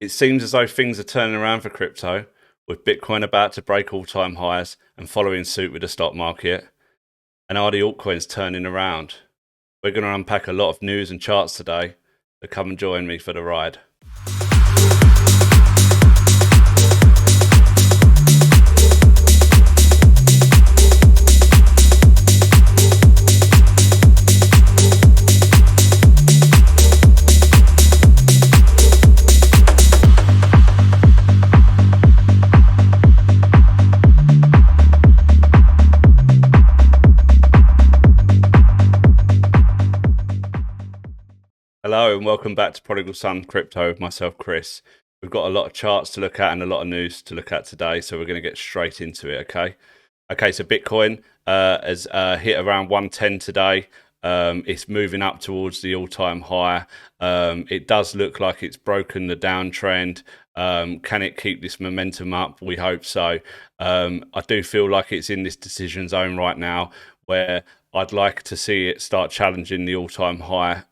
It seems as though things are turning around for crypto, with Bitcoin about to break all-time highs and following suit with the stock market. And are the altcoins turning around? We're going to unpack a lot of news and charts today, so come and join me for the ride. Hello and welcome back to Prodigal Son Crypto with myself, Chris. We've got a lot of charts to look at and a lot of news to look at today, so we're going to get straight into it, okay? Okay, so Bitcoin has hit around 110 today. It's moving up towards the all-time high. It does look like it's broken the downtrend. Can it keep this momentum up? We hope so. I do feel like it's in this decision zone right now where I'd like to see it start challenging the all-time high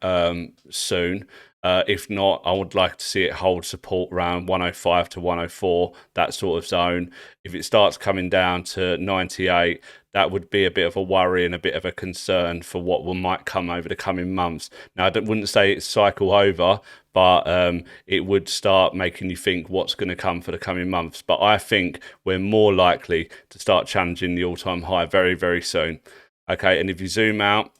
soon. If not, I would like to see it hold support around 105 to 104, that sort of zone. If it starts coming down to 98, that would be a bit of a worry and a bit of a concern for what might come over the coming months. Now, I wouldn't say it's cycle over, but it would start making you think what's going to come for the coming months. But I think we're more likely to start challenging the all-time high very, very soon. Okay, and if you zoom out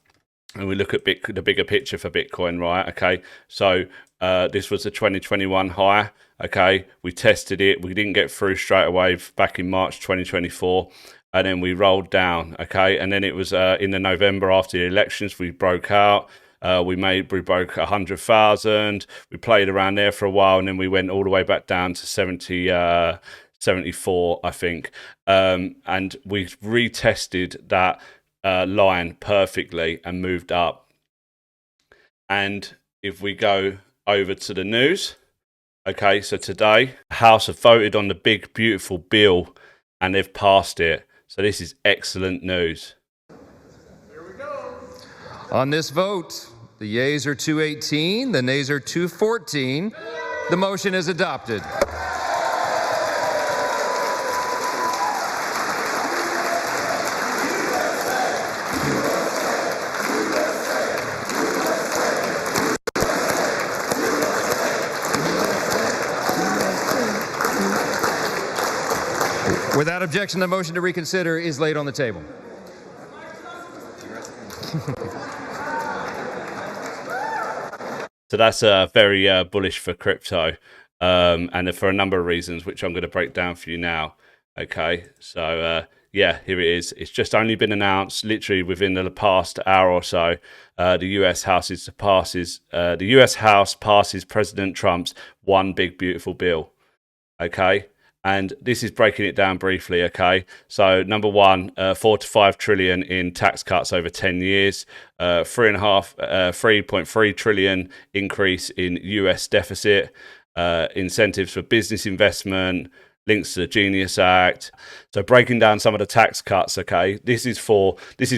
and we look at the bigger picture for Bitcoin, right? Okay, so this was the 2021 high. Okay, we tested it. We didn't get through straight away back in March 2024. And then we rolled down. Okay, and then it was in the November after the elections, we broke out. We broke 100,000. We played around there for a while, and then we went all the way back down to 74, I think. And we retested that line perfectly and moved up. And if we go over to the news, okay, so today the House have voted on the big beautiful bill and they've passed it. So this is excellent news. Here we go. On this vote, the yeas are 218, the nays are 214. The motion is adopted. Without objection, the motion to reconsider is laid on the table. So that's very bullish for crypto, and for a number of reasons, which I'm going to break down for you now. Okay, so yeah, here it is. It's just only been announced, literally within the past hour or so. The U.S. House passes President Trump's one big beautiful bill. Okay. And this is breaking it down briefly, okay? So number one, 4 to 5 trillion in tax cuts over 10 years, 3.3 trillion increase in US deficit, incentives for business investment, links to the Genius Act. So breaking down some of the tax cuts, okay? This is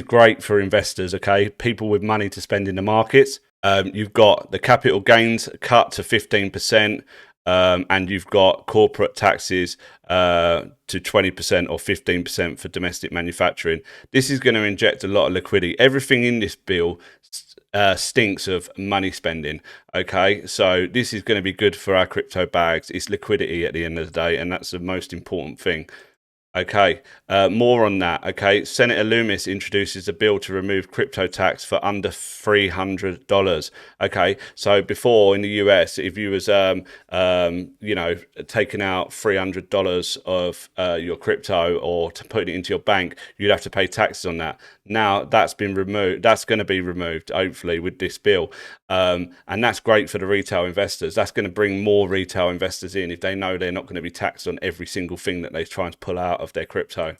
great for investors, okay? People with money to spend in the markets. You've got the capital gains cut to 15%. And you've got corporate taxes to 20% or 15% for domestic manufacturing. This is going to inject a lot of liquidity. Everything in this bill stinks of money spending. Okay, so this is going to be good for our crypto bags. It's liquidity at the end of the day, and that's the most important thing. Okay, more on that. Okay, Senator Lummis introduces a bill to remove crypto tax for under $300. Okay, so before in the US, if you was taking out $300 of your crypto or to put it into your bank, you'd have to pay taxes on that. Now that's been removed. That's going to be removed, hopefully, with this bill. And that's great for the retail investors. That's going to bring more retail investors in if they know they're not going to be taxed on every single thing that they try and pull out of their crypto.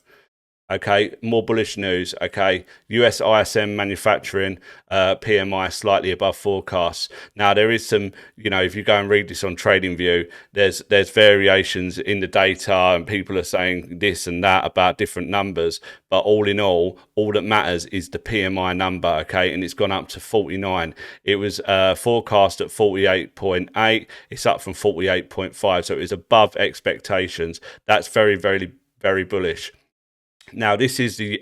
Okay, more bullish news. Okay, US ISM manufacturing PMI slightly above forecasts. Now there is some, if you go and read this on TradingView, there's variations in the data, and people are saying this and that about different numbers. But all in all that matters is the PMI number. Okay, and it's gone up to 49. It was forecast at 48.8. It's up from 48.5, so it was above expectations. That's very, very, very bullish. Now this is the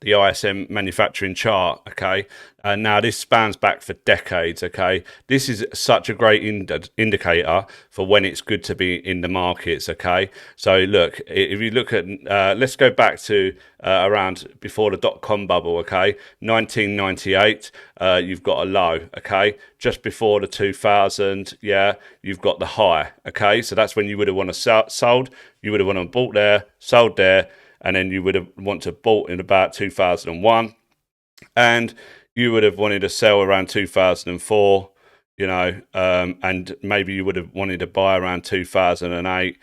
ISM manufacturing chart. Okay, now this spans back for decades. Okay, this is such a great indicator for when it's good to be in the markets. Okay, so look, if you look at let's go back to around before the dot-com bubble. Okay, 1998, you've got a low. Okay, just before the 2000, yeah, you've got the high. Okay, so that's when you would have want to sold. You would have want to bought there, sold there. And then you would have want to bought in about 2001, and you would have wanted to sell around 2004, and maybe you would have wanted to buy around 2008,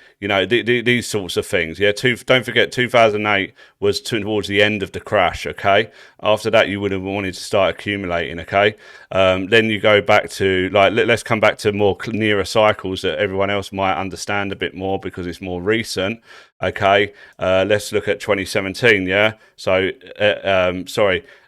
these sorts of things. Yeah, don't forget 2008 was towards the end of the crash. Okay, after that you would have wanted to start accumulating. Okay, then you go back to let's come back to more nearer cycles that everyone else might understand a bit more because it's more recent. Okay, let's look at 2017. Yeah, so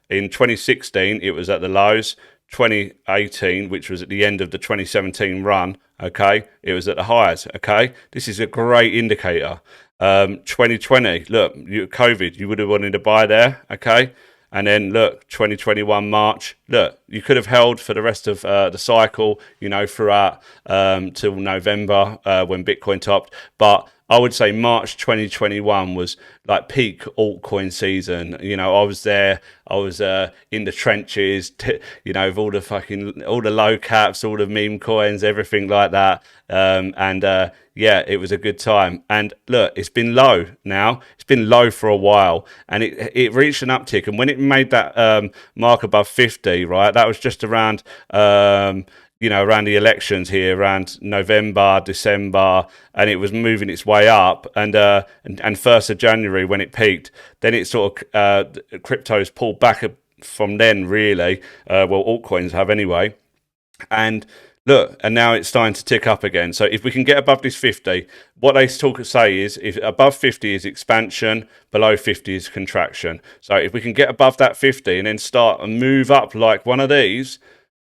in 2016 it was at the lows. 2018, which was at the end of the 2017 run, okay, it was at the highs. Okay, this is a great indicator. 2020, look, COVID, you would have wanted to buy there. Okay, and then look, 2021 March, look, you could have held for the rest of the cycle, throughout till November when Bitcoin topped. But I would say March 2021 was like peak altcoin season. I was there. I was in the trenches, with all the low caps, all the meme coins, everything like that. Yeah, it was a good time. And look, it's been low now. It's been low for a while, and it reached an uptick. And when it made that mark above 50, right, that was just around around the elections here, around November, December, and it was moving its way up. And 1st of January when it peaked, then it sort of cryptos pulled back from then. Really, altcoins have anyway. And look, and now it's starting to tick up again. So if we can get above this 50, what they say is if above 50 is expansion, below 50 is contraction. So if we can get above that 50 and then start and move up like one of these,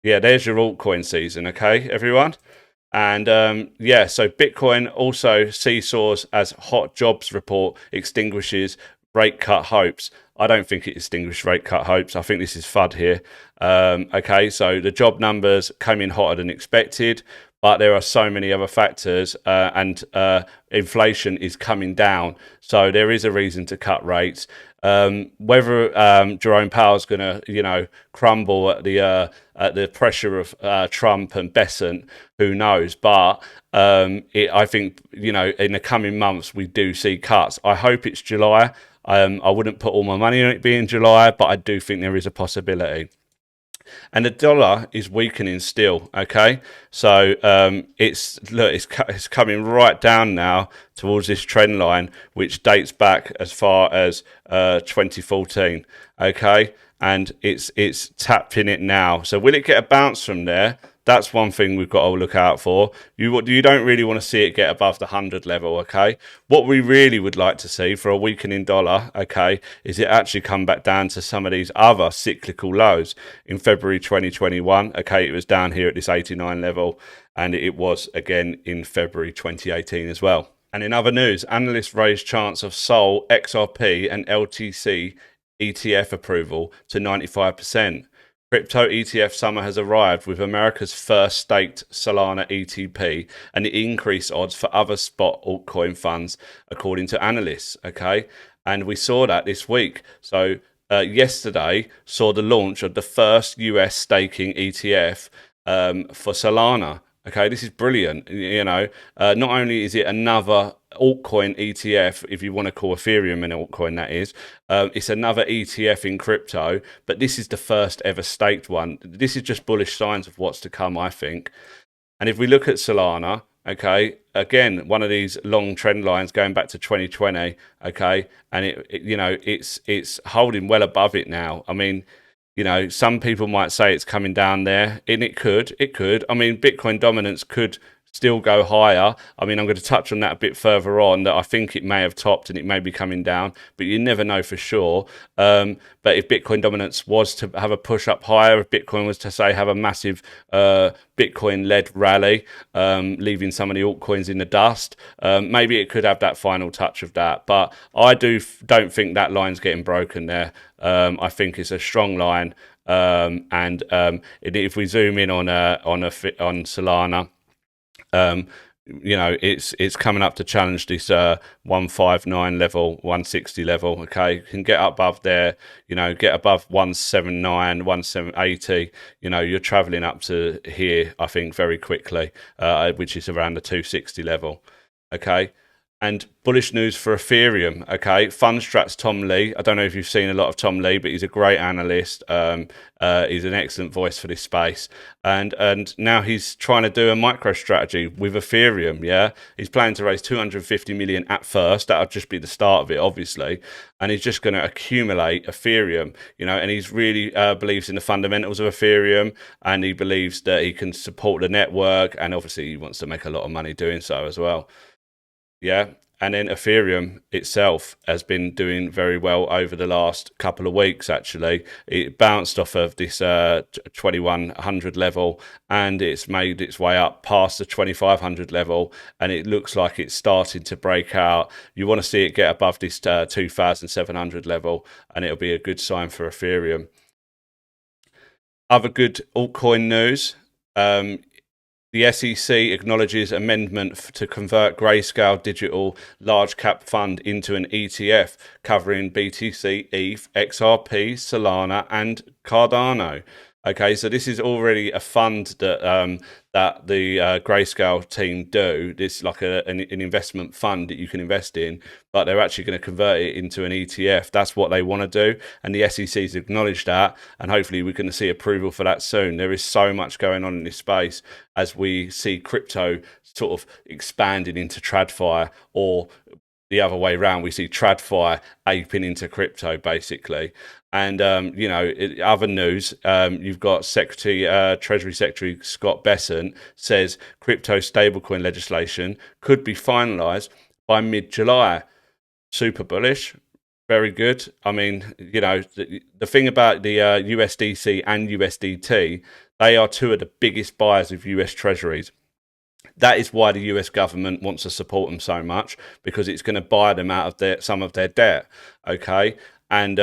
yeah, there's your altcoin season. Okay, everyone. And so Bitcoin also seesaws as hot jobs report extinguishes rate cut hopes. I don't think it extinguished rate cut hopes. I think this is FUD here. Okay, so the job numbers came in hotter than expected, but there are so many other factors, and inflation is coming down. So there is a reason to cut rates. Whether Jerome Powell's going to, crumble at the pressure of Trump and Besant, who knows? But I think, in the coming months we do see cuts. I hope it's July. I wouldn't put all my money on it being July, but I do think there is a possibility. And the dollar is weakening still. Okay, so it's coming right down now towards this trend line, which dates back as far as 2014. Okay, and it's tapping it now. So will it get a bounce from there? That's one thing we've got to look out for. You don't really want to see it get above the 100 level, okay? What we really would like to see for a weakening dollar, okay, is it actually come back down to some of these other cyclical lows. In February 2021, okay, it was down here at this 89 level, and it was again in February 2018 as well. And in other news, analysts raised chance of Sol, XRP, and LTC ETF approval to 95%. Crypto ETF summer has arrived with America's first staked Solana ETP and the increased odds for other spot altcoin funds, according to analysts. Okay, and we saw that this week. So yesterday saw the launch of the first US staking ETF for Solana. Okay, this is brilliant. Not only is it another altcoin ETF, if you want to call Ethereum an altcoin, that is, it's another ETF in crypto, but this is the first ever staked one. This is just bullish signs of what's to come, I think. And if we look at Solana, Okay, again, one of these long trend lines going back to 2020. Okay, and it's holding well above it now. I mean, some people might say it's coming down there, and it could. I mean, Bitcoin dominance could still go higher. I mean, I'm going to touch on that a bit further on, that I think it may have topped and it may be coming down, but you never know for sure. But if Bitcoin dominance was to have a push up higher, if Bitcoin was to say have a massive Bitcoin-led rally, leaving some of the altcoins in the dust, maybe it could have that final touch of that. But I don't think that line's getting broken there. I think it's a strong line, and if we zoom in on Solana, it's coming up to challenge this 159 level, 160 level. Okay, can get above there, get above 179, 1780. You're traveling up to here, I think, very quickly, which is around the 260 level. Okay. And bullish news for Ethereum. Okay, Fundstrat's Tom Lee. I don't know if you've seen a lot of Tom Lee, but he's a great analyst. He's an excellent voice for this space. And now he's trying to do a micro strategy with Ethereum. Yeah, he's planning to raise 250 million at first. That'll just be the start of it, obviously. And he's just going to accumulate Ethereum. And he's really believes in the fundamentals of Ethereum, and he believes that he can support the network. And obviously, he wants to make a lot of money doing so as well. Yeah, and then Ethereum itself has been doing very well over the last couple of weeks. Actually, it bounced off of this 2100 level, and it's made its way up past the 2500 level, and it looks like it's starting to break out. You want to see it get above this 2700 level, and it'll be a good sign for Ethereum. Other good altcoin news. The SEC acknowledges amendment to convert Grayscale Digital Large Cap Fund into an ETF covering BTC, ETH, XRP, Solana, and Cardano. Okay, so this is already a fund that that the Grayscale team do. This like an investment fund that you can invest in, but they're actually going to convert it into an ETF. That's what they want to do, and the SEC's acknowledged that, and hopefully we're going to see approval for that soon. There is so much going on in this space as we see crypto sort of expanding into TradFi, or the other way around, we see TradFi aping into crypto, basically. And, other news, you've got Treasury Secretary Scott Bessent says crypto stablecoin legislation could be finalised by mid-July. Super bullish. Very good. I mean, the thing about the USDC and USDT, they are two of the biggest buyers of US Treasuries. That is why the US government wants to support them so much, because it's going to buy them out of some of their debt. Okay. And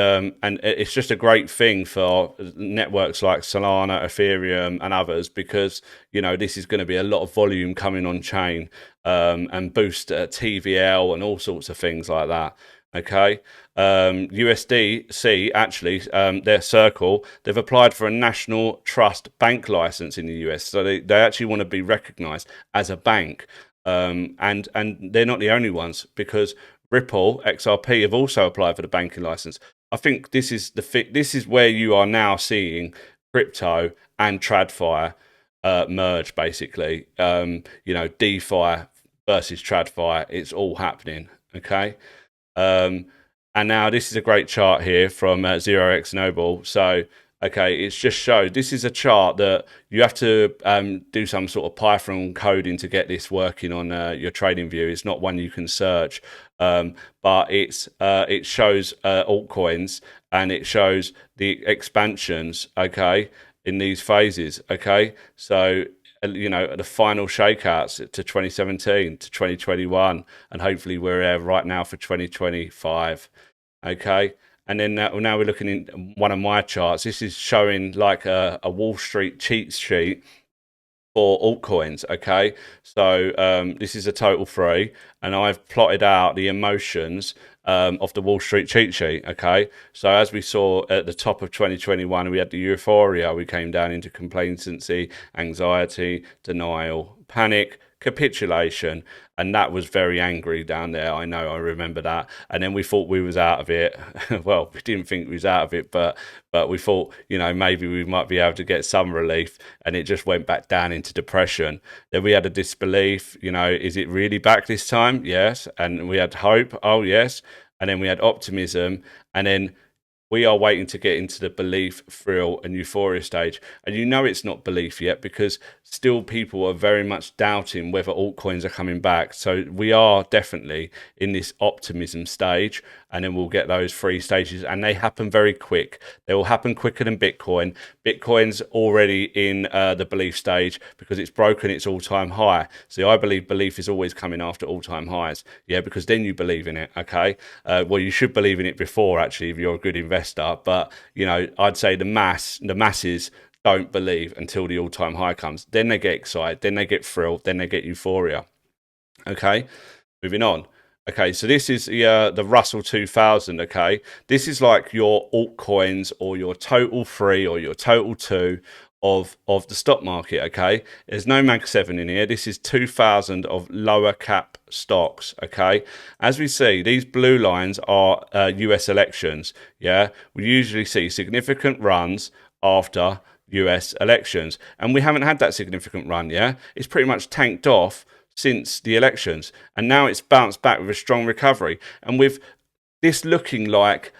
it's just a great thing for networks like Solana, Ethereum, and others, because this is going to be a lot of volume coming on chain, and boost TVL and all sorts of things like that. Okay, USDC actually, their Circle, they've applied for a national trust bank license in the US, so they actually want to be recognised as a bank, and they're not the only ones, because Ripple, XRP have also applied for the banking license. I think this is where you are now seeing crypto and TradFi merge, basically. DeFi versus TradFi, it's all happening. Okay, and now this is a great chart here from 0x Noble. So okay, it's just showed, this is a chart that you have to do some sort of Python coding to get this working on your trading view. It's not one you can search, but it shows altcoins, and it shows the expansions, okay, in these phases. Okay, so the final shakeouts to 2017 to 2021, and hopefully we're there right now for 2025. Okay. And then now we're looking in one of my charts. This is showing like a Wall Street cheat sheet for altcoins. Okay, so this is a total 3, and I've plotted out the emotions of the Wall Street cheat sheet. Okay, so as we saw at the top of 2021, we had the euphoria. We came down into complacency, anxiety, denial, panic, capitulation, and that was very angry down there. I know, I remember that. And then we thought we was out of it. Well, we didn't think we was out of it, but we thought, you know, maybe we might be able to get some relief, and it just went back down into depression. Then we had a disbelief, you know, is it really back this time? Yes. And we had hope. Oh, yes. And then we had optimism, and then we are waiting to get into the belief, thrill, and euphoria stage. And you know it's not belief yet, because still people are very much doubting whether altcoins are coming back. So we are definitely in this optimism stage, and then we'll get those 3 stages, and they happen very quick. They will happen quicker than Bitcoin. Bitcoin's already in the belief stage because it's broken its all-time high. So I believe belief is always coming after all-time highs. Yeah, because then you believe in it, okay? Well, you should believe in it before, actually, if you're a good investor. But, you know, I'd say the masses don't believe until the all-time high comes. Then they get excited, then they get thrilled, then they get euphoria. Okay, moving on. Okay, so this is the Russell 2000. Okay, this is like your altcoins or your total 3 or your total 2 of the stock market. Okay, there's no Mag 7 in here. This is 2000 of lower cap stocks. Okay, as we see, these blue lines are US elections. Yeah, we usually see significant runs after US elections, and we haven't had that significant run. Yeah, it's pretty much tanked off since the elections, and now it's bounced back with a strong recovery, and with this looking like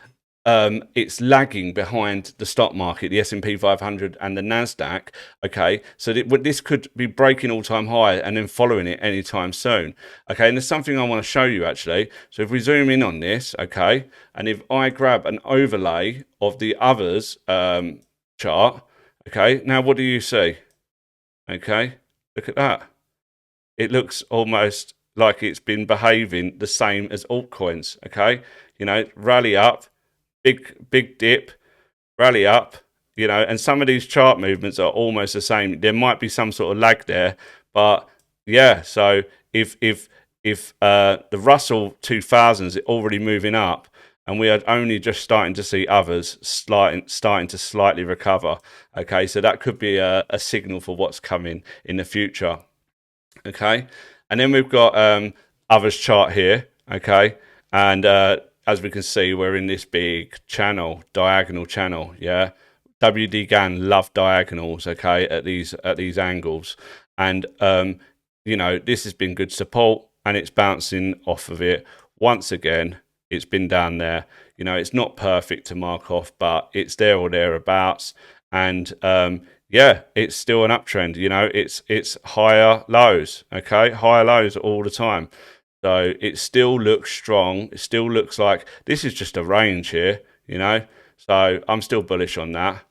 it's lagging behind the stock market, the S&P 500 and the Nasdaq. Okay, so this could be breaking all-time high and then following it anytime soon. Okay, and there's something I want to show you, actually. So if we zoom in on this, okay, and if I grab an overlay of the others chart, okay, now what do you see? Okay, look at that. It looks almost like it's been behaving the same as altcoins. Okay, you know, rally up, big dip, rally up, you know, and some of these chart movements are almost the same. There might be some sort of lag there, but yeah. So if the Russell 2000 is already moving up, and we are only just starting to see others starting to slightly recover. Okay, so that could be a signal for what's coming in the future. Okay, and then we've got others chart here. Okay, and as we can see, we're in this big channel, diagonal channel. Yeah, WD Gann love diagonals. Okay, at these angles, and you know, this has been good support, and it's bouncing off of it once again. It's been down there. You know, it's not perfect to mark off, but it's there or thereabouts. And yeah, it's still an uptrend. You know, it's higher lows. Okay, higher lows all the time. So it still looks strong. It still looks like this is just a range here. You know, so I'm still bullish on that.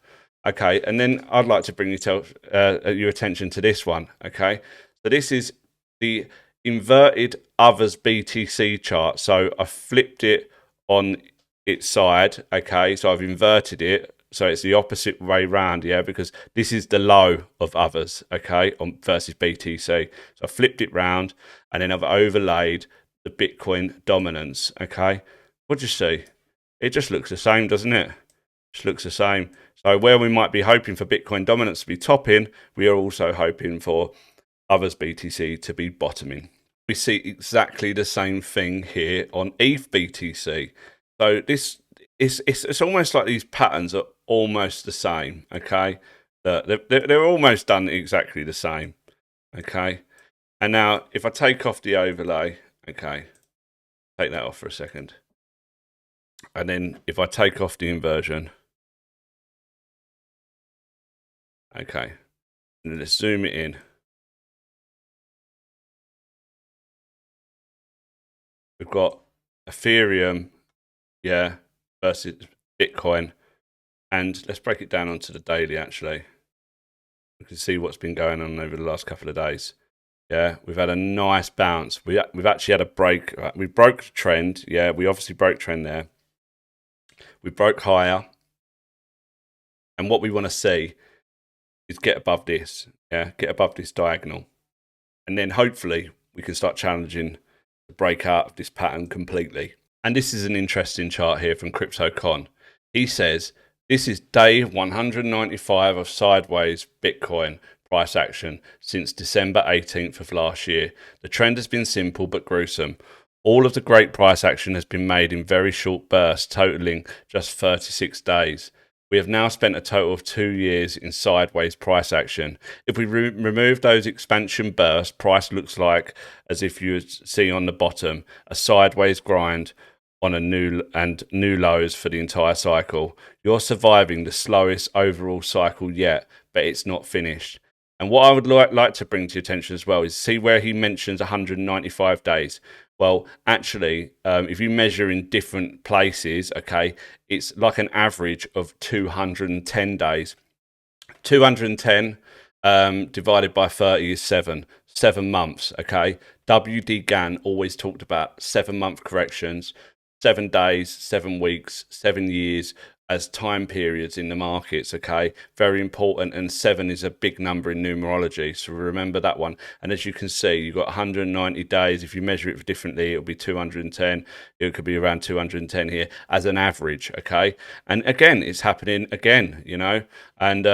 Okay, and then I'd like to bring your attention to this one. Okay, so this is the inverted others BTC chart. So I flipped it on its side. Okay, so I've inverted it, so it's the opposite way round. Yeah, because this is the low of others. Okay, on versus BTC. So I flipped it round, and then I've overlaid the Bitcoin dominance. Okay, what do you see? It just looks the same, doesn't it? Just looks the same. So where we might be hoping for Bitcoin dominance to be topping, we are also hoping for others BTC to be bottoming. We see exactly the same thing here on ETH BTC. So this it's almost like these patterns are almost the same. Okay, they're almost done exactly the same. Okay, and now if I take off the overlay, okay, take that off for a second, and then if I take off the inversion, okay, and let's zoom it in. We've got Ethereum, yeah, versus Bitcoin. And let's break it down onto the daily, actually. We can see what's been going on over the last couple of days. Yeah, we've had a nice bounce. We've actually had a break. We broke the trend. Yeah, we obviously broke trend there. We broke higher. And what we want to see is get above this. Yeah, get above this diagonal. And then hopefully we can start challenging to break out of this pattern completely. And this is an interesting chart here from CryptoCon. He says, this is day 195 of sideways Bitcoin. price action since December 18th of last year. The trend has been simple but gruesome. All of the great price action has been made in very short bursts, totaling just 36 days. We have now spent a total of 2 years in sideways price action. If we remove those expansion bursts, price looks like, as if you see on the bottom, a sideways grind on a new lows for the entire cycle. You're surviving the slowest overall cycle yet, but it's not finished. And what I would like to bring to your attention as well is see where he mentions 195 days. Well, actually, if you measure in different places, okay, it's like an average of 210 days. 210 divided by 30 is 7 months, okay? WD Gann always talked about 7-month corrections, 7 days, 7 weeks, 7 years as time periods in the markets, okay? Very important, and 7 is a big number in numerology, so remember that one. And as you can see, you've got 190 days. If you measure it differently, it'll be 210. It could be around 210 here as an average, okay? And again, it's happening again, you know, and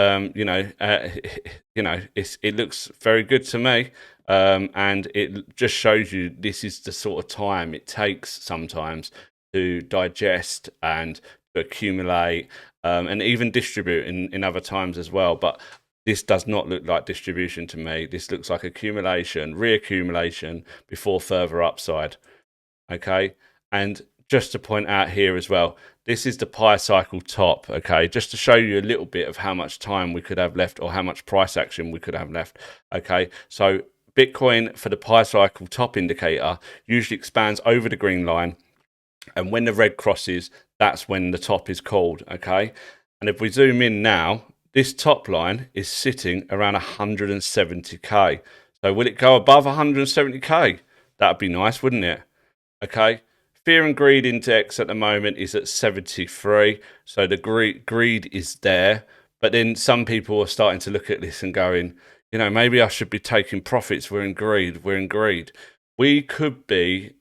it looks very good to me. And it just shows you this is the sort of time it takes sometimes to digest and to accumulate and even distribute in other times as well. But this does not look like distribution to me. This looks like accumulation, reaccumulation before further upside. Okay. And just to point out here as well, this is the Pi cycle top. Okay. Just to show you a little bit of how much time we could have left or how much price action we could have left. Okay. So Bitcoin for the Pi cycle top indicator usually expands over the green line. And when the red crosses, that's when the top is called, okay? And if we zoom in now, this top line is sitting around 170k. So will it go above 170k? That'd be nice, wouldn't it? Okay. Fear and greed index at the moment is at 73. So the greed is there. But then some people are starting to look at this and going, you know, maybe I should be taking profits. We're in greed. We're in greed. We could be,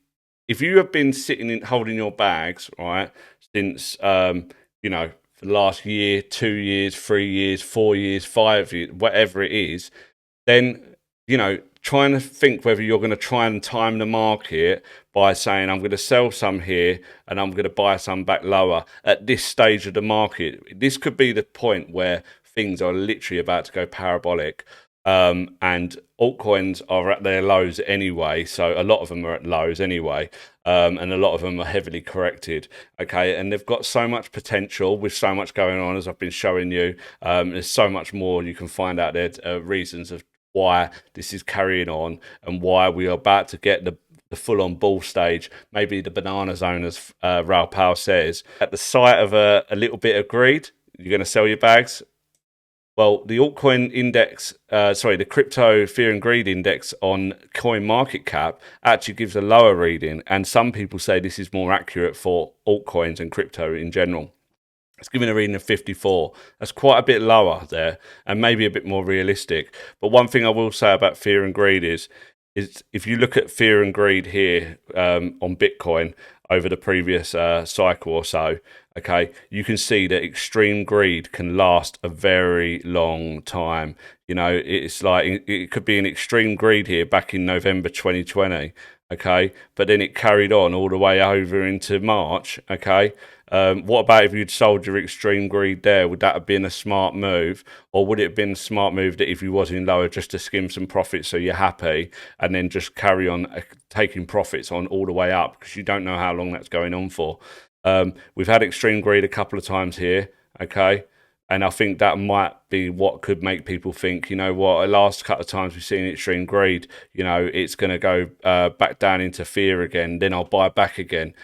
if you have been sitting in holding your bags, right, since you know, for the last year, 2 years, 3 years, 4 years, 5 years, whatever it is, then, you know, trying to think whether you're going to try and time the market by saying, I'm going to sell some here and I'm going to buy some back lower at this stage of the market. This could be the point where things are literally about to go parabolic. And altcoins are at their lows anyway, so a lot of them are at lows anyway, and a lot of them are heavily corrected, okay, and they've got so much potential with so much going on, as I've been showing you. There's so much more you can find out there, reasons of why this is carrying on and why we are about to get the full-on bull stage, maybe the banana zone, as Raoul Pal says. At the sight of a little bit of greed, you're going to sell your bags. Well, the altcoin index, the crypto fear and greed index on coin market cap actually gives a lower reading. And some people say this is more accurate for altcoins and crypto in general. It's giving a reading of 54. That's quite a bit lower there and maybe a bit more realistic. But one thing I will say about fear and greed is if you look at fear and greed here on Bitcoin over the previous cycle or so, okay, you can see that extreme greed can last a very long time. You know, it's like it could be an extreme greed here back in November 2020, okay, but then it carried on all the way over into March, okay. What about if you'd sold your extreme greed there? Would that have been a smart move? Or would it have been a smart move that if you was in lower just to skim some profits so you're happy and then just carry on taking profits on all the way up, because you don't know how long that's going on for? We've had extreme greed a couple of times here, okay? And I think that might be what could make people think, you know what, the last couple of times we've seen extreme greed, you know, it's going to go back down into fear again, then I'll buy back again.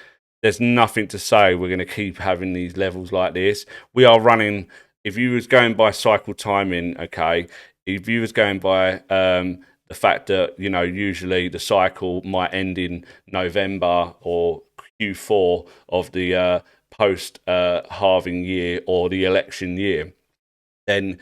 There's nothing to say we're going to keep having these levels like this. We are running, if you was going by cycle timing, okay, if you was going by the fact that, you know, usually the cycle might end in November or Q4 of the post halving year or the election year, then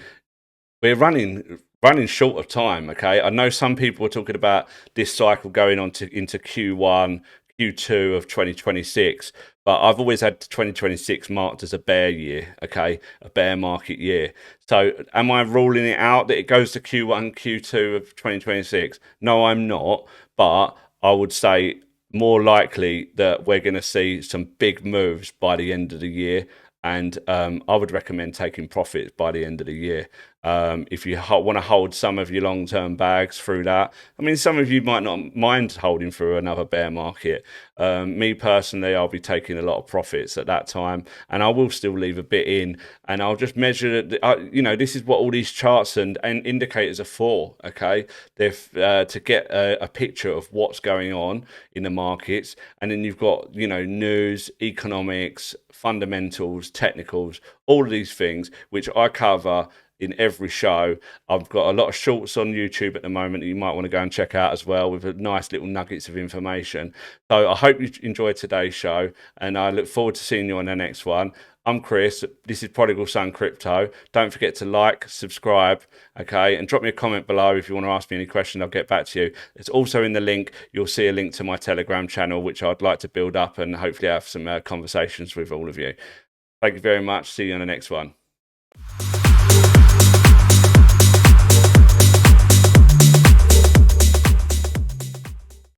we're running short of time, okay? I know some people are talking about this cycle going on into Q1, Q2 of 2026, but I've always had 2026 marked as a bear year, okay, a bear market year. So am I ruling it out that it goes to Q1, Q2 of 2026? No, I'm not, but I would say more likely that we're going to see some big moves by the end of the year. And I would recommend taking profits by the end of the year. If you want to hold some of your long-term bags through that. I mean, some of you might not mind holding through another bear market. Me personally, I'll be taking a lot of profits at that time, and I will still leave a bit in, and I'll just measure it. You know, this is what all these charts and indicators are for. Okay, they're to get a picture of what's going on in the markets, and then you've got, you know, news, economics, fundamentals, technicals, all of these things which I cover in every show. I've got a lot of shorts on YouTube at the moment that you might want to go and check out as well, with nice little nuggets of information. So I hope you enjoyed today's show, and I look forward to seeing you on the next one. I'm Chris. This is Prodigal Son Crypto. Don't forget to like, subscribe, okay, and drop me a comment below if you want to ask me any questions. I'll get back to you. It's also in the link. You'll see a link to my Telegram channel, which I'd like to build up and hopefully have some conversations with all of you. Thank you very much. See you on the next one.